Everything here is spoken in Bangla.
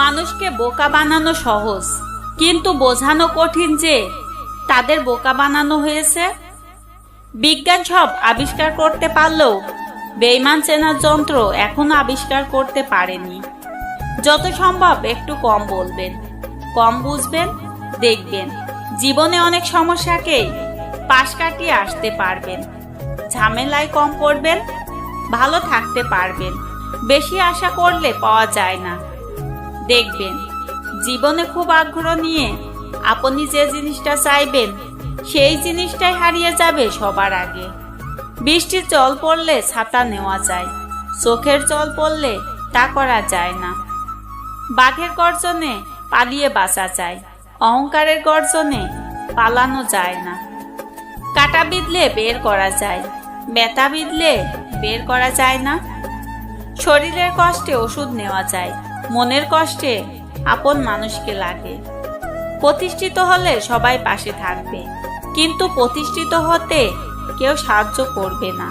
মানুষকে বোকা বানানো সহজ, কিন্তু বোঝানো কঠিন যে তাদের বোকা বানানো হয়েছে। বিজ্ঞান সব আবিষ্কার করতে পারলেও বেঈমান চেনার যন্ত্র এখনো আবিষ্কার করতে পারেনি। যত সম্ভব একটু কম বলবেন, কম বুঝবেন, দেখবেন জীবনে অনেক সমস্যাকেই পাশ কাটিয়ে আসতে পারবেন। ঝামেলায় কম পড়বেন, ভালো থাকতে পারবেন। বেশি আশা করলে পাওয়া যায় না। দেখবেন জীবনে খুব আগ্রহ নিয়ে আপনি যে জিনিসটা চাইবেন সেই জিনিসটাই হারিয়ে যাবে সবার আগে। বৃষ্টির জল পড়লে ছাতা নেওয়া যায়, চোখের জল পড়লে তা করা যায় না। বাঘের গর্জনে পালিয়ে বাঁচা যায়, অহংকারের গর্জনে পালানো যায় না। কাটা বিঁধলে বের করা যায়, ব্যথা বিঁধলে বের করা যায় না। শরীরের কষ্টে ওষুধ নেওয়া যায়, মনের কষ্টে আপন মানুষকে লাগে। প্রতিষ্ঠিত হলে সবাই পাশে থাকবে, কিন্তু প্রতিষ্ঠিত হতে কেউ সাহায্য করবে না।